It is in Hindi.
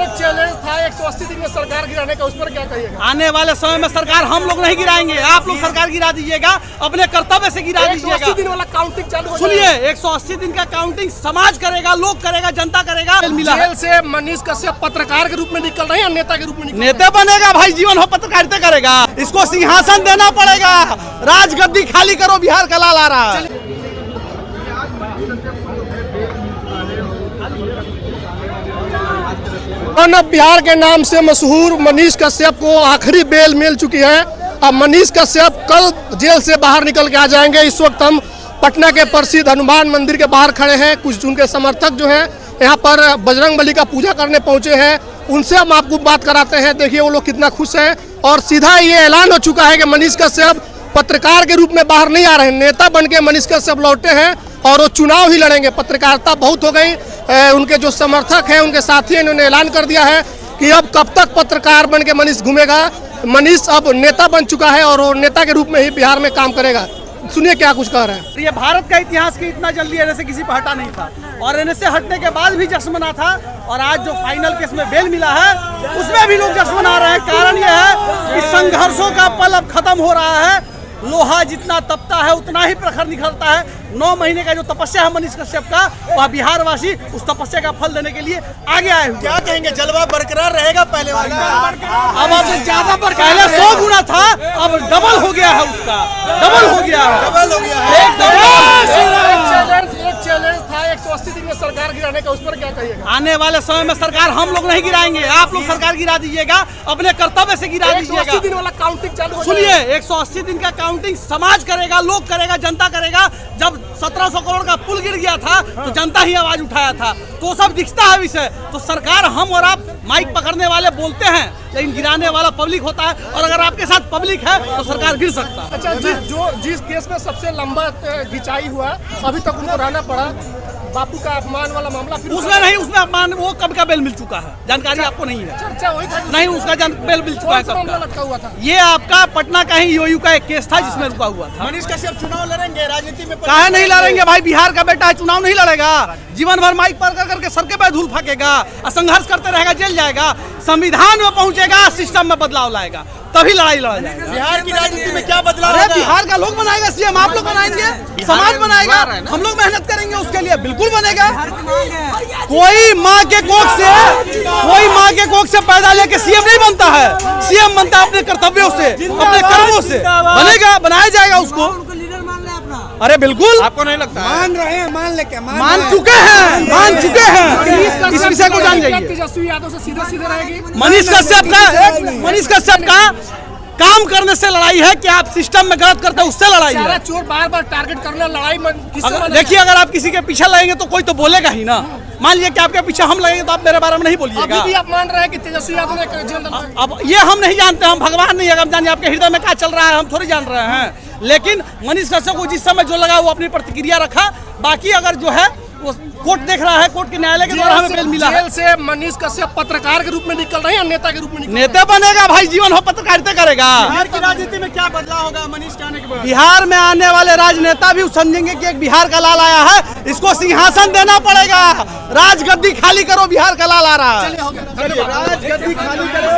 एक चैलेंज था 180 दिन में सरकार गिराने का, उस पर क्या कहिएगा? आने वाले समय में सरकार हम लोग नहीं गिराएंगे, आप लोग सरकार गिरा दीजिएगा, अपने कर्तव्य से गिरा दीजिएगा। 180 दिन वाला काउंटिंग चालू हो सुनिए, 180 दिन का काउंटिंग समाज करेगा, लोग करेगा, जनता करेगा। जेल से मनीष कश्यप पत्रकार के रूप में निकल रहे हैं, नेता के रूप में निकल? नेता बनेगा भाई, जीवन हो पत्रकारिता करेगा, इसको सिंहासन देना पड़ेगा। राजगद्दी खाली करो, बिहार का लाल आ रहा है। बिहार के नाम से मशहूर मनीष कश्यप को आखिरी बेल मिल चुकी है। अब मनीष कश्यप कल जेल से बाहर निकल के आ जाएंगे। इस वक्त हम पटना के प्रसिद्ध हनुमान मंदिर के बाहर खड़े हैं। कुछ उनके समर्थक जो हैं यहाँ पर बजरंगबली का पूजा करने पहुंचे हैं, उनसे हम आपको बात कराते हैं। देखिए वो लोग कितना खुश हैं और सीधा ये ऐलान हो चुका है कि मनीष कश्यप पत्रकार के रूप में बाहर नहीं आ रहे हैं, नेता बन के मनीष कश्यप लौटे हैं और वो चुनाव ही लड़ेंगे। पत्रकारिता बहुत हो गई, उनके जो समर्थक हैं, उनके साथी हैं, इन्होंने ऐलान कर दिया है कि अब कब तक पत्रकार बन के मनीष घूमेगा। मनीष अब नेता बन चुका है और वो नेता के रूप में ही बिहार में काम करेगा। सुनिए क्या कुछ कह रहे हैं। ये भारत का इतिहास की इतना जल्दी एनए से किसी पर हटा नहीं था और एनए से हटने के बाद भी जश्न मना था और आज जो फाइनल केस में बेल मिला है उसमें भी लोग जश्न मना रहे हैं। कारण यह है कि संघर्षों का पल अब खत्म हो रहा है। लोहा जितना तपता है उतना ही प्रखर निखरता है। 9 महीने का जो तपस्या है मनीष कश्यप का, वह बिहार वासी उस तपस्या का फल देने के लिए आगे आए हुए। क्या कहेंगे, जलवा बरकरार रहेगा पहले वाला? अब ज्यादा पहले 100 गुना था, अब डबल हो गया है, उसका डबल हो गया है। एक चैलेंज था 180 दिन में सरकार गिराने का, उस पर क्या कहिएगा? आने वाले समय में सरकार हम लोग नहीं गिराएंगे, आप लोग सरकार गिरा दीजिएगा, अपने कर्तव्य से गिरा दीजिएगा। 180 दिन वाला काउंटिंग चालू हो। सुनिए, 180 दिन का काउंटिंग समाज करेगा, लोग करेगा, जनता करेगा। जब 1700 करोड़ का पुल गिर गया था तो जनता ही आवाज उठाया था, तो सब दिखता है विषय। तो सरकार, हम और आप माइक पकड़ने वाले बोलते हैं लेकिन गिराने वाला पब्लिक होता है और अगर आपके साथ पब्लिक है तो सरकार गिर सकता है। अच्छा, जिस केस में सबसे लंबा खिंचाई हुआ अभी तक उनको रहना पड़ा, बापू का अपमान वाला मामला, फिर उसमें नहीं, उसमें अपमान वो कब का बेल मिल चुका है, जानकारी आपको नहीं है? चर्चा वही था नहीं, उसका बेल मिल चुका है कब का। लटका हुआ था ये आपका पटना का ही यूयू का एक केस था जिसमें रुका हुआ था। मनीष कश्यप चुनाव लड़ेंगे, राजनीति में काहे नहीं लड़ेंगे भाई, बिहार का बेटा है, चुनाव नहीं लड़ेगा। जीवन भर माइक पर करके सर के पैर धूल फेंकेगा, संघर्ष करते रहेगा, जेल जाएगा, संविधान में पहुंचेगा, सिस्टम में बदलाव लाएगा, तभी लड़ाई लड़ा जाएगा। बिहार की राजनीति में क्या बदलाव? अरे बिहार का लोग बनाएगा सीएम, आप लोग बनाएंगे, समाज बनाएगा, हम लोग मेहनत करेंगे उसके लिए, बिल्कुल बनेगा। कोई माँ के कोख से पैदा लेके सीएम नहीं बनता है, सीएम बनता है अपने कर्तव्यों से, अपने कर्मों से। बनेगा, बनाया जाएगा उसको। अरे बिल्कुल, आपको नहीं लगता? मान रहे हैं, मान चुके हैं, इस विषय को जान जाइए। तेजस्वी यादव से सीधे रहेगी। मनीष कश्यप का काम करने से लड़ाई है कि आप सिस्टम में गलत करते हैं, उससे लड़ाई है। चोर बार टारगेट करना, लड़ाई में देखिए, अगर आप किसी के पीछे लगेंगे तो कोई तो बोलेगा ही ना। मान लीजिए कि आपके पीछे हम लगेंगे तो आप मेरे बारे में नहीं बोलिएगा। अभी भी आप मान रहे हैं कि तेजस्वी यादव ने जेल? अब ये हम नहीं जानते, हम भगवान नहीं है, हम जानिए आपके हृदय में क्या चल रहा है हम थोड़ी जान रहे हैं। लेकिन मनीष कश्यप को जिस समय जो लगा वो अपनी प्रतिक्रिया रखा। बाकी अगर जो है वो कोर्ट देख रहा है, कोर्ट के न्यायालय के द्वारा हमें बेल मिला है। जेल से मनीष कश्यप पत्रकार के रूप में निकल रहे हैं, नेता के रूप में नेता बनेगा भाई, जीवन हो पत्रकारिता करेगा। बिहार की राजनीति में क्या बदलाव होगा मनीष के आने के बाद? बिहार में आने वाले राजनेता भी समझेंगे कि एक बिहार का लाल आया है, इसको सिंहासन देना पड़ेगा। राजगद्दी खाली करो, बिहार का लाल आ रहा है। हो गया। राजगद्दी खाली करो।